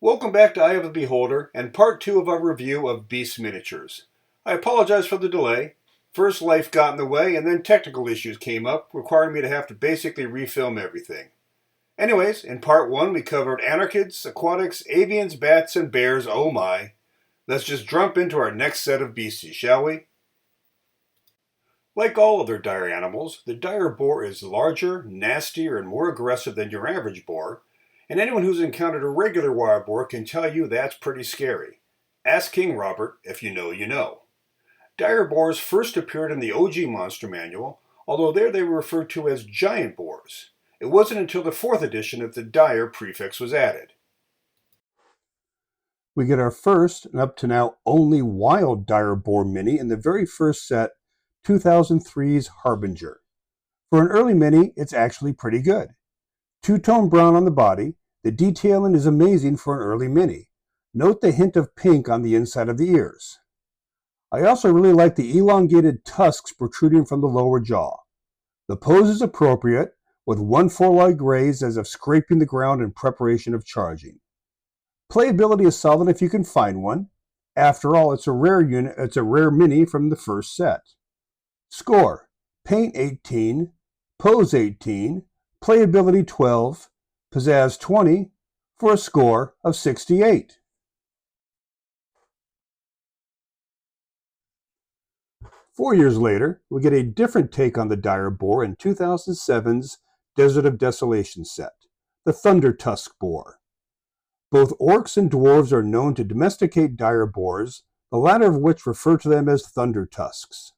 Welcome back to Eye of the Beholder and part 2 of our review of Beast Miniatures. I apologize for the delay. First, life got in the way, and then technical issues came up, requiring me to have to basically refilm everything. Anyways, in part 1 we covered Anarchids, Aquatics, Avians, Bats, and Bears, oh my. Let's just jump into our next set of beasties, shall we? Like all other dire animals, the dire boar is larger, nastier, and more aggressive than your average boar, and anyone who's encountered a regular wild boar can tell you that's pretty scary. Ask King Robert, if you know, you know. Dire boars first appeared in the OG Monster Manual, although there they were referred to as giant boars. It wasn't until the 4th edition that the dire prefix was added. We get our first, and up to now only, wild dire boar mini in the very first set, 2003's Harbinger. For an early mini, it's actually pretty good. Two-tone brown on the body, the detailing is amazing for an early mini. Note the hint of pink on the inside of the ears. I also really like the elongated tusks protruding from the lower jaw. The pose is appropriate, with one foreleg raised as if scraping the ground in preparation of charging. Playability is solid if you can find one. After all, it's a rare mini from the first set. Score: Paint 18, Pose 18, Playability 12, Pizzazz 20, for a score of 68. Four years later, we get a different take on the dire boar in 2007's Desert of Desolation set, the Thunder Tusk Boar. Both orcs and dwarves are known to domesticate dire boars, the latter of which refer to them as thunder tusks.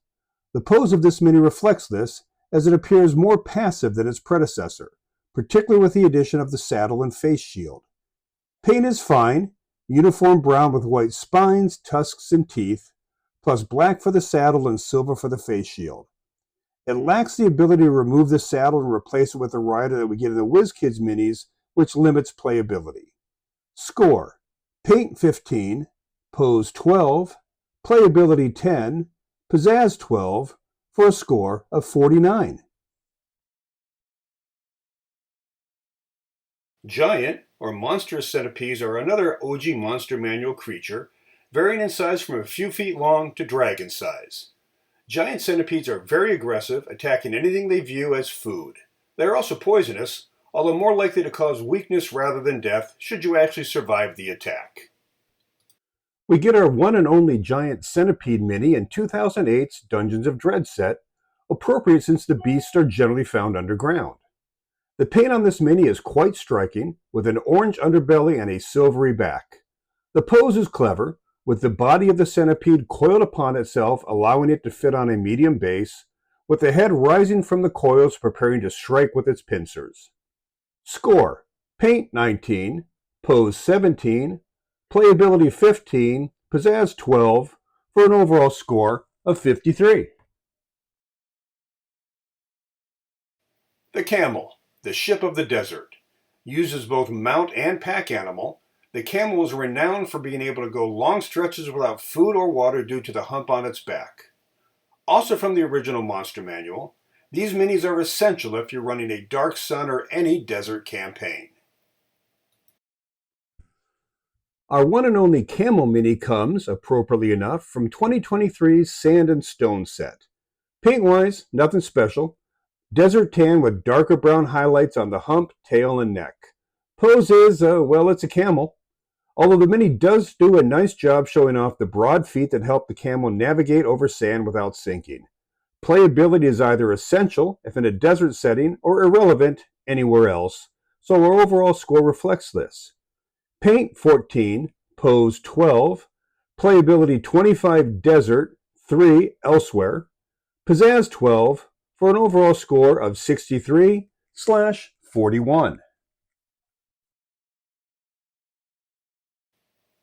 The pose of this mini reflects this, as it appears more passive than its predecessor, particularly with the addition of the saddle and face shield. Paint is fine, uniform brown with white spines, tusks, and teeth, plus black for the saddle and silver for the face shield. It lacks the ability to remove the saddle and replace it with a rider that we get in the WizKids minis, which limits playability. Score: Paint 15, Pose 12, Playability 10, Pizzazz 12, for a score of 49. Giant, or monstrous centipedes, are another OG Monster Manual creature, varying in size from a few feet long to dragon size. Giant centipedes are very aggressive, attacking anything they view as food. They are also poisonous, although more likely to cause weakness rather than death should you actually survive the attack. We get our one and only giant centipede mini in 2008's Dungeons of Dread set, appropriate since the beasts are generally found underground. The paint on this mini is quite striking, with an orange underbelly and a silvery back. The pose is clever, with the body of the centipede coiled upon itself, allowing it to fit on a medium base, with the head rising from the coils preparing to strike with its pincers. Score: Paint 19, Pose 17, Playability 15, Pizzazz 12, for an overall score of 53. The camel, the ship of the desert. Used as both mount and pack animal, the camel is renowned for being able to go long stretches without food or water due to the hump on its back. Also from the original Monster Manual, these minis are essential if you're running a Dark Sun or any desert campaign. Our one and only camel mini comes, appropriately enough, from 2023's Sand and Stone set. Paint-wise, nothing special. Desert tan with darker brown highlights on the hump, tail, and neck. Pose is, well, it's a camel. Although the mini does do a nice job showing off the broad feet that help the camel navigate over sand without sinking. Playability is either essential if in a desert setting or irrelevant anywhere else, so our overall score reflects this. Paint 14, Pose 12, Playability 25 Desert, 3 Elsewhere, Pizzazz 12, for an overall score of 63/41.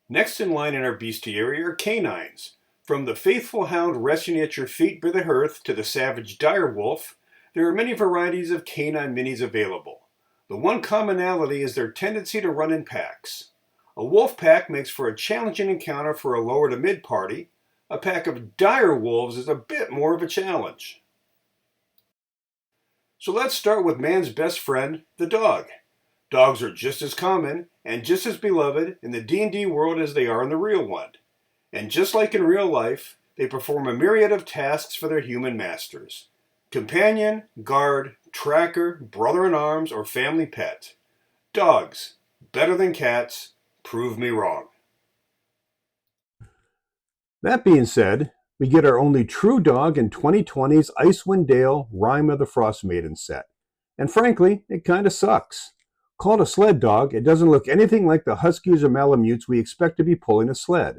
Next in line in our bestiary are canines. From the faithful hound resting at your feet by the hearth to the savage dire wolf, there are many varieties of canine minis available. The one commonality is their tendency to run in packs. A wolf pack makes for a challenging encounter for a lower to mid party. A pack of dire wolves is a bit more of a challenge. So let's start with man's best friend, the dog. Dogs are just as common and just as beloved in the D&D world as they are in the real one. And just like in real life, they perform a myriad of tasks for their human masters. Companion, guard, tracker, brother-in-arms, or family pet. Dogs, better than cats, prove me wrong. That being said, we get our only true dog in 2020's Icewind Dale Rime of the Frostmaiden set. And frankly, it kinda sucks. Called a sled dog, it doesn't look anything like the Huskies or Malamutes we expect to be pulling a sled.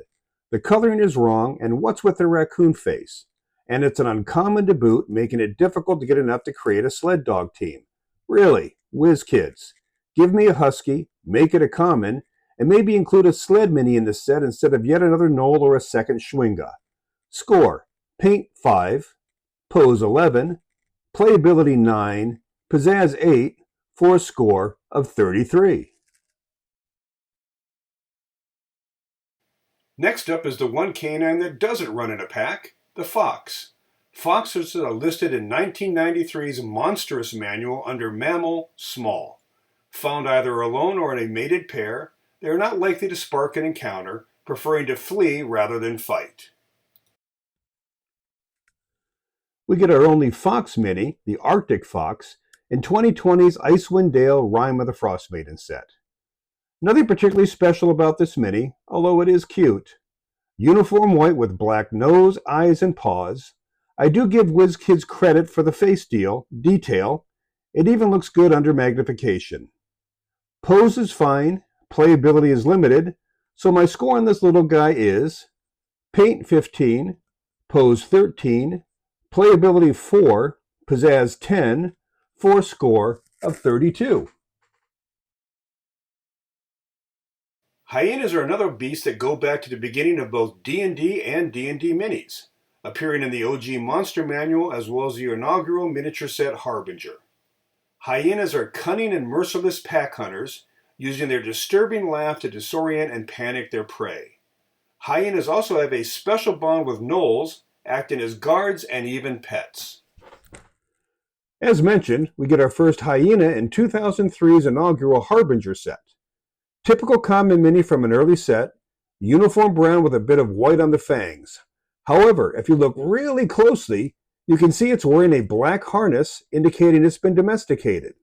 The coloring is wrong, and what's with the raccoon face? And it's an uncommon to boot, making it difficult to get enough to create a sled dog team. Really, whiz kids. Give me a husky, make it a common, and maybe include a sled mini in the set instead of yet another Knoll or a second Schwinga. Score: Paint 5, Pose 11, Playability 9, Pizzazz 8, for a score of 33. Next up is the one canine that doesn't run in a pack, the fox. Foxes are listed in 1993's Monstrous Manual under Mammal Small. Found either alone or in a mated pair, they are not likely to spark an encounter, preferring to flee rather than fight. We get our only fox mini, the Arctic Fox, in 2020's Icewind Dale Rime of the Frostmaiden set. Nothing particularly special about this mini, although it is cute. Uniform white with black nose, eyes, and paws. I do give WizKids credit for the face detail. It even looks good under magnification. Pose is fine, playability is limited, so my score on this little guy is Paint 15, Pose 13, Playability 4, Pizzazz 10, for a score of 32. Hyenas are another beast that go back to the beginning of both D&D and D&D minis, appearing in the OG Monster Manual as well as the inaugural miniature set Harbinger. Hyenas are cunning and merciless pack hunters, using their disturbing laugh to disorient and panic their prey. Hyenas also have a special bond with gnolls, acting as guards and even pets. As mentioned, we get our first hyena in 2003's inaugural Harbinger set. Typical common mini from an early set, uniform brown with a bit of white on the fangs. However, if you look really closely, you can see it's wearing a black harness, indicating it's been domesticated.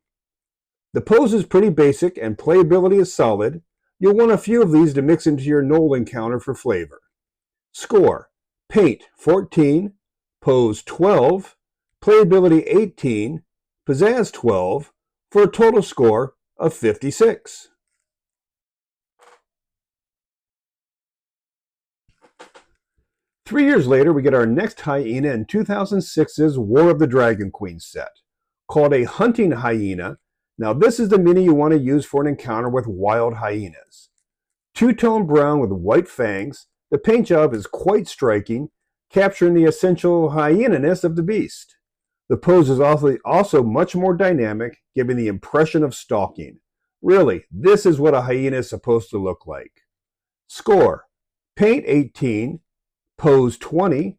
The pose is pretty basic and playability is solid. You'll want a few of these to mix into your Gnoll encounter for flavor. Score: Paint 14, Pose 12, Playability 18, Pizzazz 12, for a total score of 56. Three years later, we get our next hyena in 2006's War of the Dragon Queen set, called a Hunting Hyena. Now this is the mini you want to use for an encounter with wild hyenas. Two-tone brown with white fangs, the paint job is quite striking, capturing the essential hyena-ness of the beast. The pose is also much more dynamic, giving the impression of stalking. Really, this is what a hyena is supposed to look like. Score: Paint 18, Pose 20,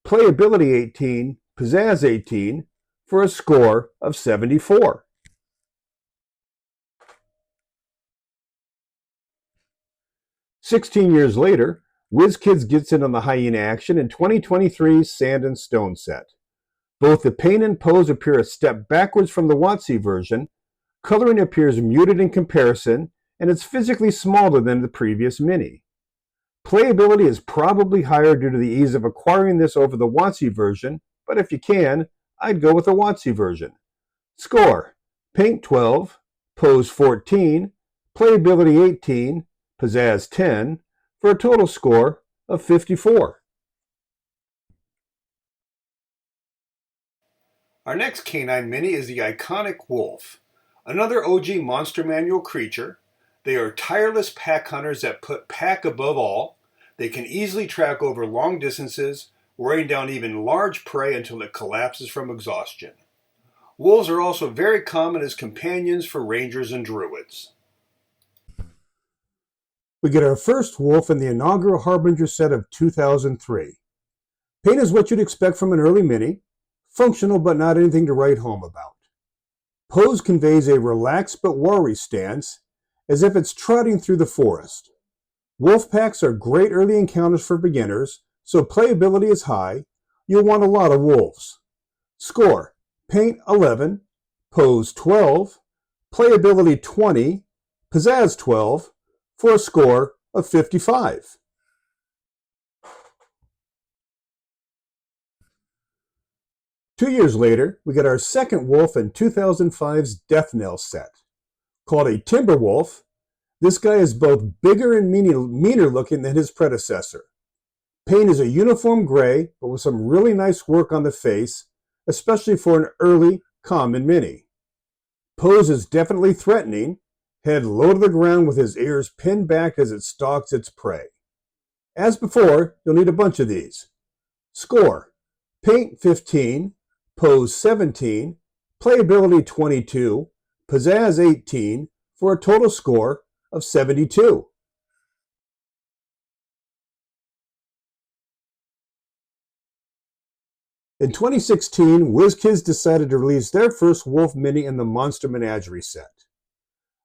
Playability 18, Pizzazz 18, for a score of 74. "16 years later, WizKids gets in on the hyena action in 2023's Sand and Stone set. Both the paint and pose appear a step backwards from the WotC version, coloring appears muted in comparison, and it's physically smaller than the previous mini. Playability is probably higher due to the ease of acquiring this over the WotC version, but if you can, I'd go with the WotC version. Score: Paint 12, Pose 14, Playability 18, Pizzazz 10, for a total score of 54. Our next canine mini is the iconic wolf, another OG Monster Manual creature. They are tireless pack hunters that put pack above all. They can easily track over long distances, wearing down even large prey until it collapses from exhaustion. Wolves are also very common as companions for rangers and druids. We get our first wolf in the inaugural Harbinger set of 2003. Paint is what you'd expect from an early mini, functional but not anything to write home about. Pose conveys a relaxed but wary stance, as if it's trotting through the forest. Wolf packs are great early encounters for beginners, so playability is high. You'll want a lot of wolves. Score: Paint 11, Pose 12, Playability 20, Pizzazz 12, for a score of 55. Two years later, we get our second wolf in 2005's Death Knell set. Called a Timber Wolf, this guy is both bigger and meaner looking than his predecessor. Paint is a uniform gray, but with some really nice work on the face, especially for an early, common mini. Pose is definitely threatening, head low to the ground with his ears pinned back as it stalks its prey. As before, you'll need a bunch of these. Score: Paint 15, Pose 17, Playability 22, Pizzazz 18, for a total score of 72. In 2016, WizKids decided to release their first Wolf Mini in the Monster Menagerie set.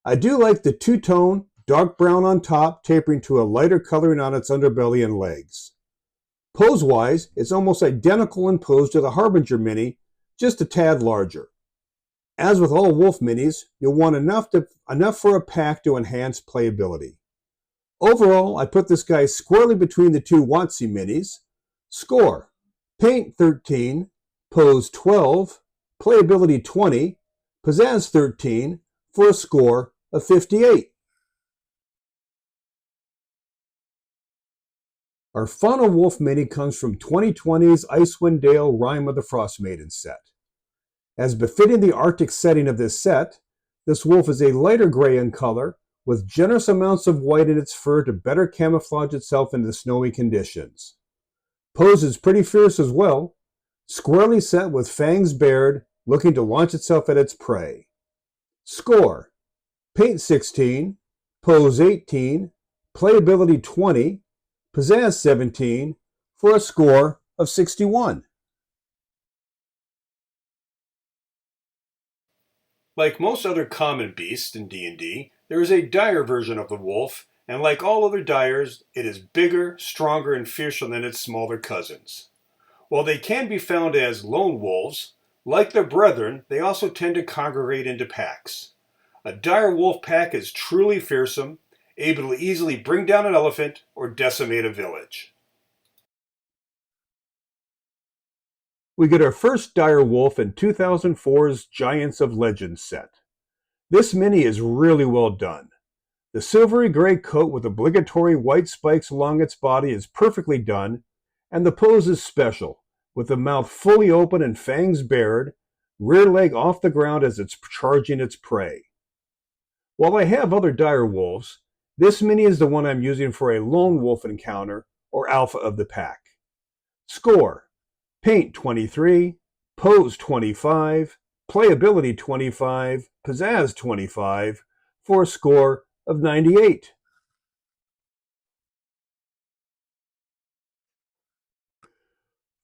I do like the two-tone, dark brown on top, tapering to a lighter coloring on its underbelly and legs. Pose-wise, it's almost identical in pose to the Harbinger Mini, just a tad larger. As with all Wolf Minis, you'll want enough for a pack to enhance playability. Overall, I put this guy squarely between the two WotC Minis. Score: Paint 13, Pose 12, Playability 20, Pizzazz 13, for a score of 58. Our final Wolf Mini comes from 2020's Icewind Dale Rime of the Frostmaiden set. As befitting the Arctic setting of this set, this wolf is a lighter gray in color, with generous amounts of white in its fur to better camouflage itself in the snowy conditions. Pose is pretty fierce as well, squarely set with fangs bared, looking to launch itself at its prey. Score: Paint 16, Pose 18, Playability 20, Pizzazz 17, for a score of 61. Like most other common beasts in D&D, there is a dire version of the wolf, and like all other dyers, it is bigger, stronger, and fiercer than its smaller cousins. While they can be found as lone wolves, like their brethren, they also tend to congregate into packs. A dire wolf pack is truly fearsome, able to easily bring down an elephant or decimate a village. We get our first dire wolf in 2004's Giants of Legends set. This mini is really well done. The silvery gray coat with obligatory white spikes along its body is perfectly done, and the pose is special, with the mouth fully open and fangs bared, rear leg off the ground as it's charging its prey. While I have other dire wolves, this mini is the one I'm using for a lone wolf encounter, or alpha of the pack. Score: Paint 23, Pose 25, Playability 25, Pizzazz 25, for a score of 98.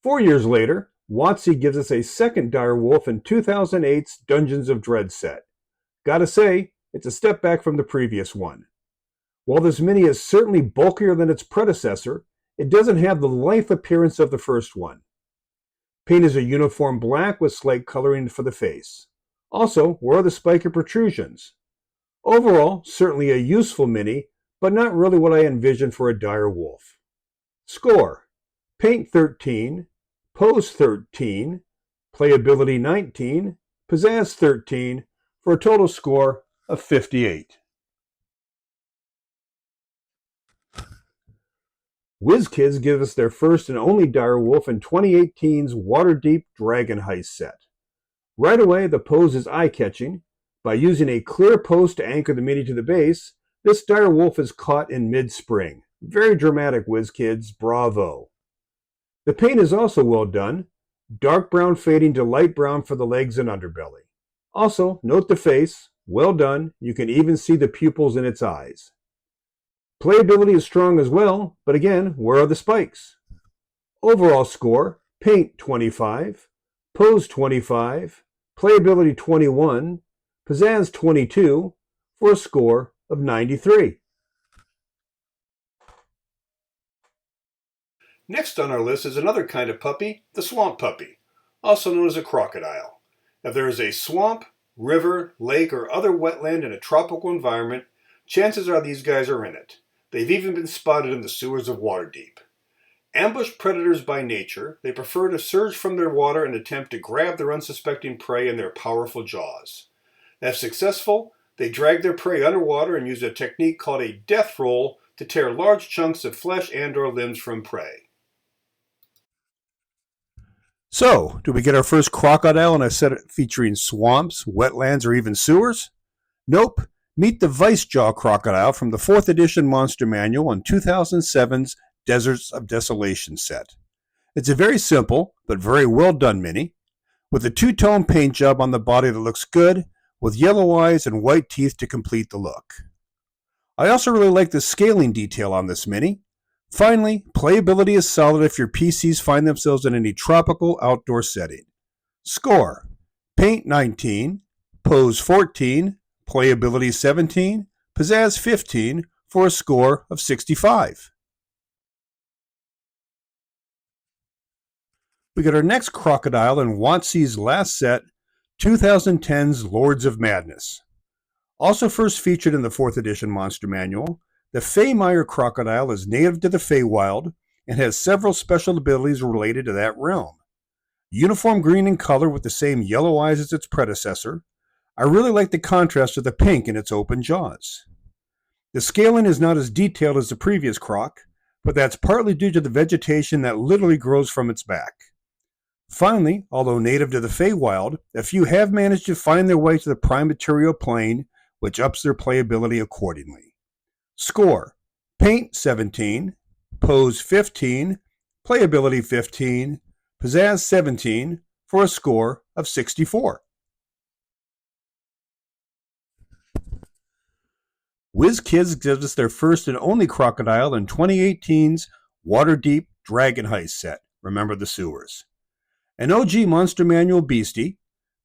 Four years later, WotC gives us a second dire wolf in 2008's Dungeons of Dread set. Gotta say, it's a step back from the previous one. While this mini is certainly bulkier than its predecessor, it doesn't have the lithe appearance of the first one. Paint is a uniform black with slight coloring for the face. Also, where are the spiky protrusions? Overall, certainly a useful mini, but not really what I envisioned for a dire wolf. Score: Paint 13, Pose 13, Playability 19, Pizzazz 13, for a total score of 58. WizKids give us their first and only dire wolf in 2018's Waterdeep Dragon Heist set. Right away, the pose is eye-catching. By using a clear post to anchor the mini to the base, this dire wolf is caught in mid-spring. Very dramatic, WizKids. Bravo. The paint is also well done. Dark brown fading to light brown for the legs and underbelly. Also, note the face. Well done. You can even see the pupils in its eyes. Playability is strong as well, but again, where are the spikes? Overall score: Paint 25, Pose 25, Playability 21, pizzazz 22 for a score of 93. Next on our list is another kind of puppy, the swamp puppy, also known as a crocodile. If there is a swamp, river, lake, or other wetland in a tropical environment, chances are these guys are in it. They've even been spotted in the sewers of Waterdeep. Ambush predators by nature, they prefer to surge from their water and attempt to grab their unsuspecting prey in their powerful jaws. If successful, they drag their prey underwater and use a technique called a death roll to tear large chunks of flesh and/or limbs from prey. So, do we get our first crocodile in a set featuring swamps, wetlands, or even sewers? Nope. Meet the Vice Jaw crocodile from the 4th edition Monster Manual on 2007's Deserts of Desolation set. It's a very simple, but very well done mini, with a two-tone paint job on the body that looks good, with yellow eyes and white teeth to complete the look. I also really like the scaling detail on this mini. Finally, playability is solid if your PCs find themselves in any tropical outdoor setting. Score: Paint 19, Pose 14, Playability 17, Pizzazz 15 for a score of 65. We got our next crocodile in WotC's last set, 2010's Lords of Madness. Also first featured in the 4th edition Monster Manual, the Fehmeyer crocodile is native to the Feywild and has several special abilities related to that realm. Uniform green in color with the same yellow eyes as its predecessor, I really like the contrast of the pink in its open jaws. The scaling is not as detailed as the previous croc, but that's partly due to the vegetation that literally grows from its back. Finally, although native to the Feywild, a few have managed to find their way to the prime material plane, which ups their playability accordingly. Score: Paint 17, Pose 15, Playability 15, Pizzazz 17 for a score of 64. WizKids gives us their first and only crocodile in 2018's Waterdeep Dragon Heist set, Remember the Sewers. An OG Monster Manual beastie,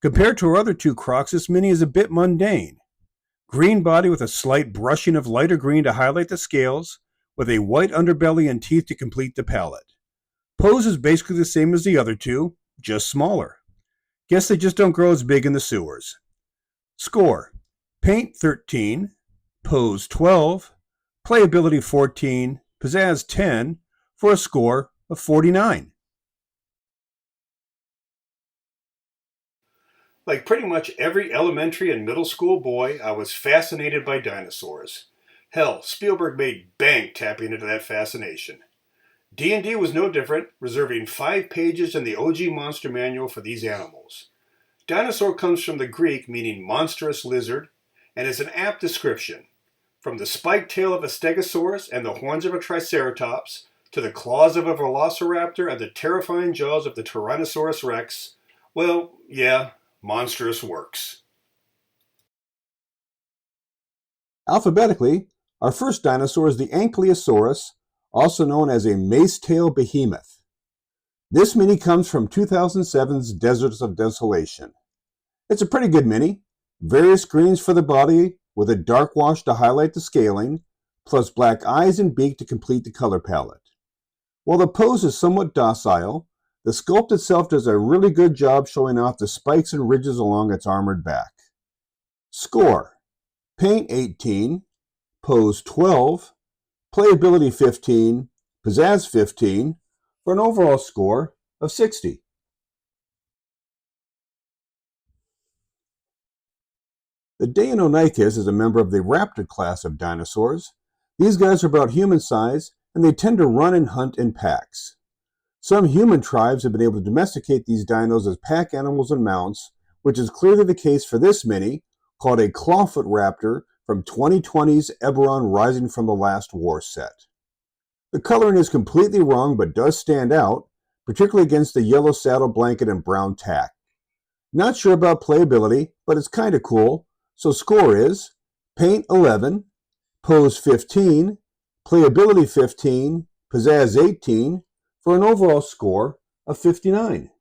compared to our other two crocs, this mini is a bit mundane. Green body with a slight brushing of lighter green to highlight the scales, with a white underbelly and teeth to complete the palette. Pose is basically the same as the other two, just smaller. Guess they just don't grow as big in the sewers. Score: Paint 13, Pose 12, Playability 14, Pizzazz 10 for a score of 49. Like pretty much every elementary and middle school boy, I was fascinated by dinosaurs. Hell, Spielberg made bank tapping into that fascination. D&D was no different, reserving 5 pages in the OG Monster Manual for these animals. Dinosaur comes from the Greek meaning monstrous lizard, and is an apt description. From the spiked tail of a stegosaurus and the horns of a triceratops, to the claws of a velociraptor and the terrifying jaws of the Tyrannosaurus rex, well, yeah, monstrous works. Alphabetically, our first dinosaur is the Ankylosaurus, also known as a mace-tail behemoth. This mini comes from 2007's Deserts of Desolation. It's a pretty good mini. Various greens for the body with a dark wash to highlight the scaling, plus black eyes and beak to complete the color palette. While the pose is somewhat docile, the sculpt itself does a really good job showing off the spikes and ridges along its armored back. Score: Paint 18, Pose 12, Playability 15, Pizzazz 15 for an overall score of 60. The Deinonychus is a member of the raptor class of dinosaurs. These guys are about human size, and they tend to run and hunt in packs. Some human tribes have been able to domesticate these dinos as pack animals and mounts, which is clearly the case for this mini, called a clawfoot raptor from 2020's Eberron Rising from the Last War set. The coloring is completely wrong but does stand out, particularly against the yellow saddle blanket and brown tack. Not sure about playability, but it's kind of cool, so score is Paint 11, Pose 15, Playability 15, Pizzazz 18 for an overall score of 59.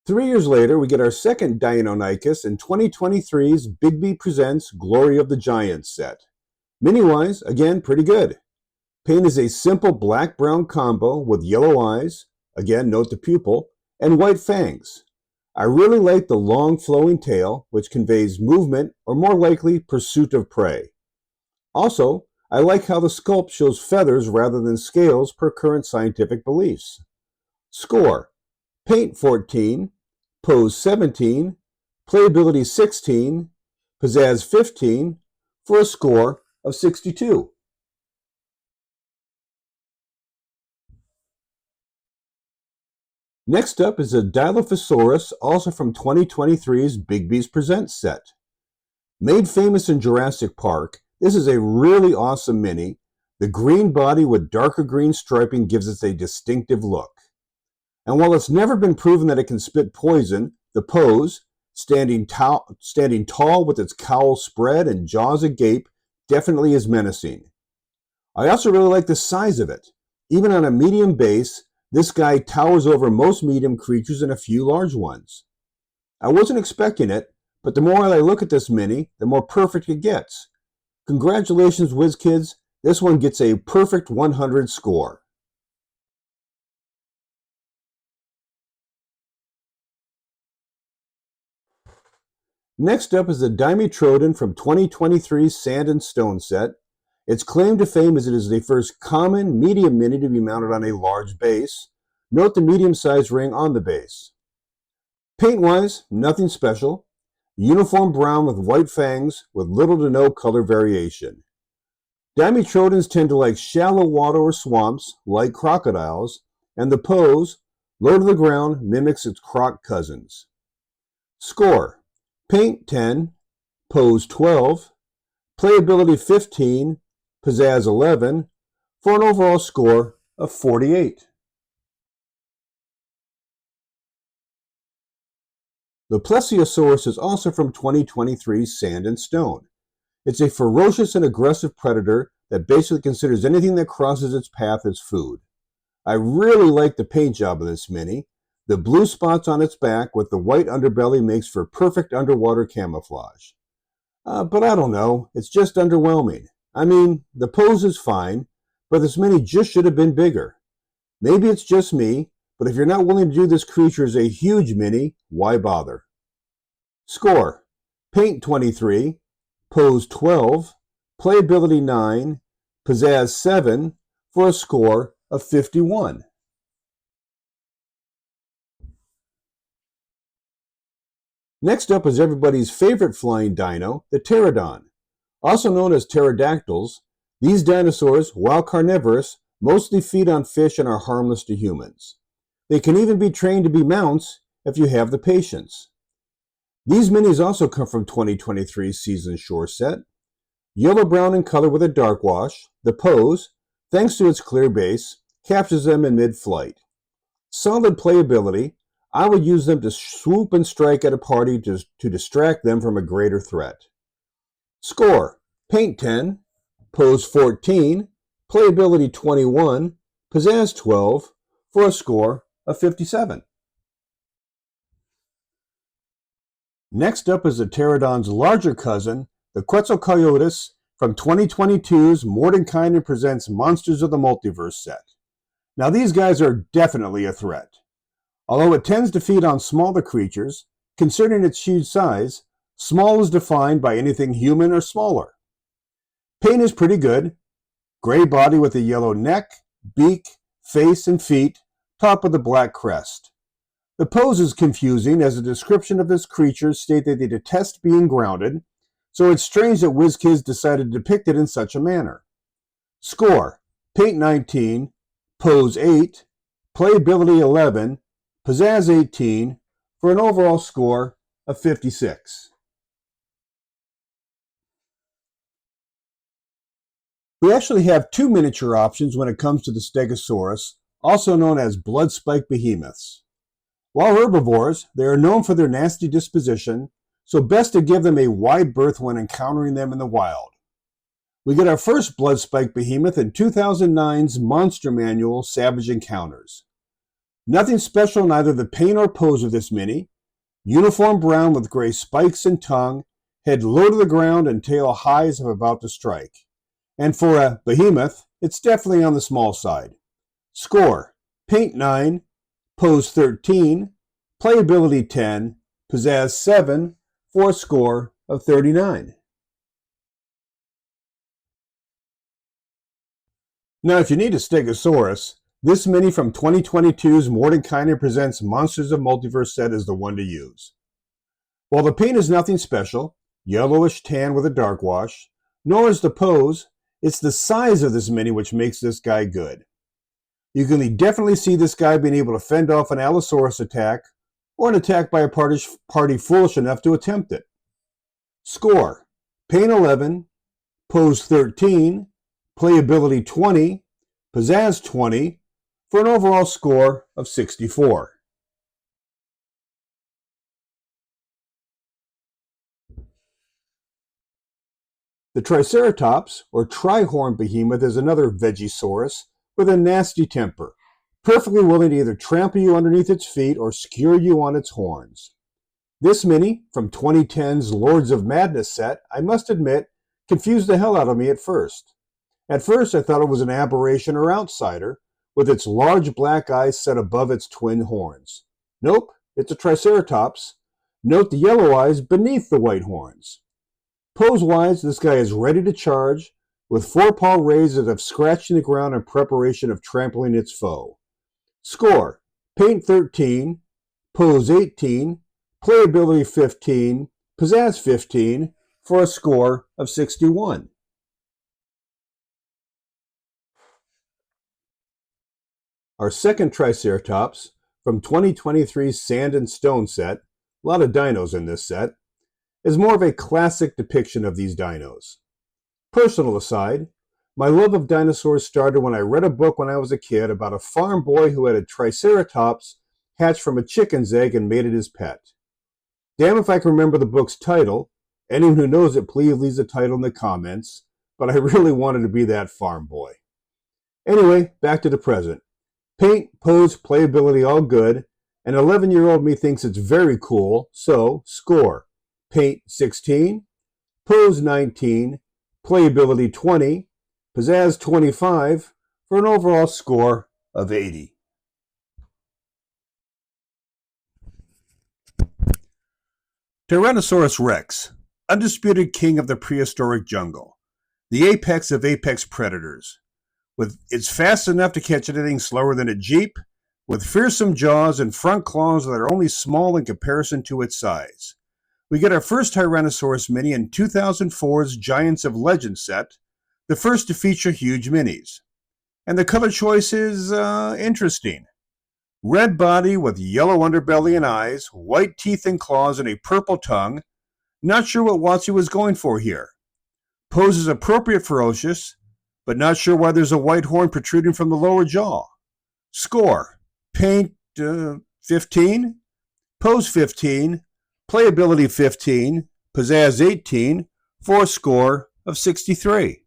3 years later, we get our second Deinonychus in 2023's Bigby Presents Glory of the Giants set. Mini-wise, again, pretty good. Paint is a simple black-brown combo with yellow eyes, again, note the pupil, and white fangs. I really like the long flowing tail, which conveys movement or more likely pursuit of prey. Also, I like how the sculpt shows feathers rather than scales per current scientific beliefs. Score: Paint 14, Pose 17, Playability 16, Pizzazz 15, for a score of 62. Next up is a Dilophosaurus, also from 2023's Bigby's Presents set. Made famous in Jurassic Park, this is a really awesome mini. The green body with darker green striping gives it a distinctive look. And while it's never been proven that it can spit poison, the pose, standing tall with its cowl spread and jaws agape, definitely is menacing. I also really like the size of it. Even on a medium base, this guy towers over most medium creatures and a few large ones. I wasn't expecting it, but the more I look at this mini, the more perfect it gets. Congratulations, WizKids. This one gets a perfect 100 score. Next up is the Dimetrodon from 2023's Sand and Stone set. Its claim to fame is it is the first common medium mini to be mounted on a large base. Note the medium-sized ring on the base. Paint-wise, nothing special. Uniform brown with white fangs with little to no color variation. Dimetrodons tend to like shallow water or swamps, like crocodiles, and the pose, low to the ground, mimics its croc cousins. Score: Paint 10, Pose 12, Playability 15, Pizzazz 11, for an overall score of 48. The Plesiosaurus is also from 2023's Sand and Stone. It's a ferocious and aggressive predator that basically considers anything that crosses its path as food. I really like the paint job of this mini. The blue spots on its back with the white underbelly makes for perfect underwater camouflage. But I don't know, it's just underwhelming. I mean, the pose is fine, but this mini just should have been bigger. Maybe it's just me, but if you're not willing to do this creature as a huge mini, why bother? Score: Paint 23, Pose 12, Playability 9, Pizzazz 7, for a score of 51. Next up is everybody's favorite flying dino, the pterodon. Also known as pterodactyls, these dinosaurs, while carnivorous, mostly feed on fish and are harmless to humans. They can even be trained to be mounts if you have the patience. These minis also come from 2023's Season Shore set. Yellow-brown in color with a dark wash, the pose, thanks to its clear base, captures them in mid-flight. Solid playability. I would use them to swoop and strike at a party to distract them from a greater threat. Score: Paint 10, Pose 14, Playability 21, Pizzazz 12, for a score of 57. Next up is the pterodon's larger cousin, the Quetzalcoatlus, from 2022's Mordenkainen Presents Monsters of the Multiverse set. Now these guys are definitely a threat. Although it tends to feed on smaller creatures, considering its huge size, small is defined by anything human or smaller. Paint is pretty good. Gray body with a yellow neck, beak, face, and feet, topped with a black crest. The pose is confusing as the description of this creature state that they detest being grounded, so it's strange that WizKids decided to depict it in such a manner. Score: Paint 19, Pose 8, Playability 11, Pizzazz 18, for an overall score of 56. We actually have two miniature options when it comes to the Stegosaurus, also known as blood-spike behemoths. While herbivores, they are known for their nasty disposition, so best to give them a wide berth when encountering them in the wild. We get our first blood-spike behemoth in 2009's Monster Manual Savage Encounters. Nothing special in either the paint or pose of this mini. Uniform brown with gray spikes and tongue, head low to the ground and tail high as if about to strike. And for a behemoth, it's definitely on the small side. Score: paint 9, pose 13, playability 10, pizzazz 7, for a score of 39. Now, if you need a Stegosaurus, this mini from 2022's Mordenkainen Presents Monsters of Multiverse set is the one to use. While the paint is nothing special, yellowish tan with a dark wash, nor is the pose, it's the size of this mini which makes this guy good. You can definitely see this guy being able to fend off an Allosaurus attack, or an attack by a party foolish enough to attempt it. Score: paint 11, pose 13, playability 20, pizzazz 20, for an overall score of 64. The Triceratops, or Trihorn Behemoth, is another Vegisaurus with a nasty temper, perfectly willing to either trample you underneath its feet or skewer you on its horns. This mini, from 2010's Lords of Madness set, I must admit, confused the hell out of me at first. At first, I thought it was an aberration or outsider, with its large black eyes set above its twin horns. Nope, it's a Triceratops. Note the yellow eyes beneath the white horns. Pose-wise, this guy is ready to charge, with forepaw raised as if scratching the ground in preparation of trampling its foe. Score: paint 13, pose 18, playability 15, pizzazz 15, for a score of 61. Our second Triceratops, from 2023's Sand and Stone set, a lot of dinos in this set, is more of a classic depiction of these dinos. Personal aside, my love of dinosaurs started when I read a book when I was a kid about a farm boy who had a Triceratops hatched from a chicken's egg and made it his pet. Damn if I can remember the book's title. Anyone who knows it, please leave the title in the comments, but I really wanted to be that farm boy. Anyway, back to the present. Paint, pose, playability all good, and 11-year-old me thinks it's very cool, so score: paint 16, pose 19, playability 20, pizzazz 25, for an overall score of 80. Tyrannosaurus Rex, undisputed king of the prehistoric jungle, the apex of apex predators. It's fast enough to catch anything slower than a Jeep, with fearsome jaws and front claws that are only small in comparison to its size. We get our first Tyrannosaurus mini in 2004's Giants of Legend set, the first to feature huge minis. And the color choice is interesting. Red body with yellow underbelly and eyes, white teeth and claws, and a purple tongue. Not sure what WotC was going for here. Pose is appropriate ferocious, but not sure why there's a white horn protruding from the lower jaw. Score: paint 15, pose 15, playability 15, pizzazz 18, for a score of 63.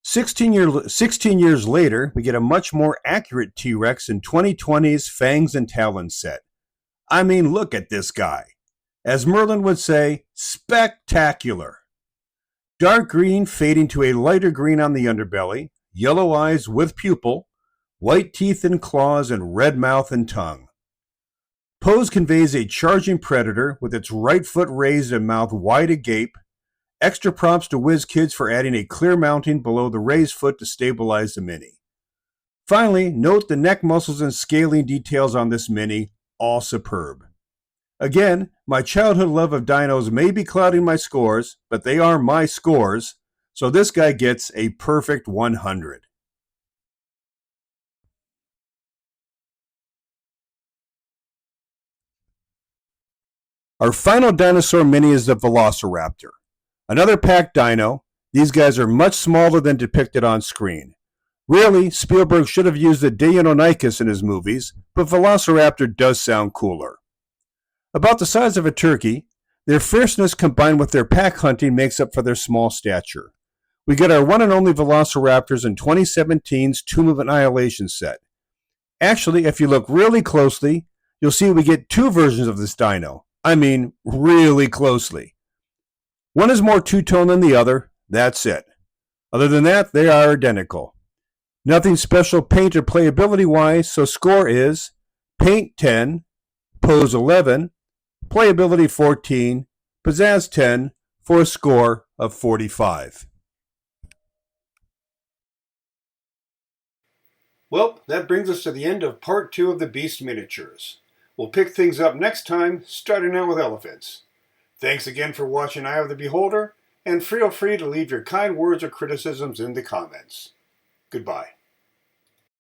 Sixteen years later, we get a much more accurate T-Rex in 2020's Fangs and Talons set. I mean, look at this guy. As Merlin would say, spectacular. Dark green fading to a lighter green on the underbelly, yellow eyes with pupil, white teeth and claws, and red mouth and tongue. Pose conveys a charging predator with its right foot raised and mouth wide agape. Extra props to WizKids for adding a clear mounting below the raised foot to stabilize the mini. Finally, note the neck muscles and scaling details on this mini, all superb. Again, my childhood love of dinos may be clouding my scores, but they are my scores, so this guy gets a perfect 100. Our final dinosaur mini is the Velociraptor. Another packed dino. These guys are much smaller than depicted on screen. Really, Spielberg should have used the Deinonychus in his movies, but Velociraptor does sound cooler. About the size of a turkey, their fierceness combined with their pack hunting makes up for their small stature. we get our one and only Velociraptors in 2017's Tomb of Annihilation set. Actually, if you look really closely, you'll see we get two versions of this dino. I mean, really closely. One is more two-tone than the other, that's it. Other than that, they are identical. Nothing special paint or playability-wise, so score is paint 10, pose 11, playability 14, pizzazz 10, for a score of 45. Well, that brings us to the end of part 2 of the Beast miniatures. We'll pick things up next time, starting out with elephants. Thanks again for watching Eye of the Beholder, and feel free to leave your kind words or criticisms in the comments. Goodbye.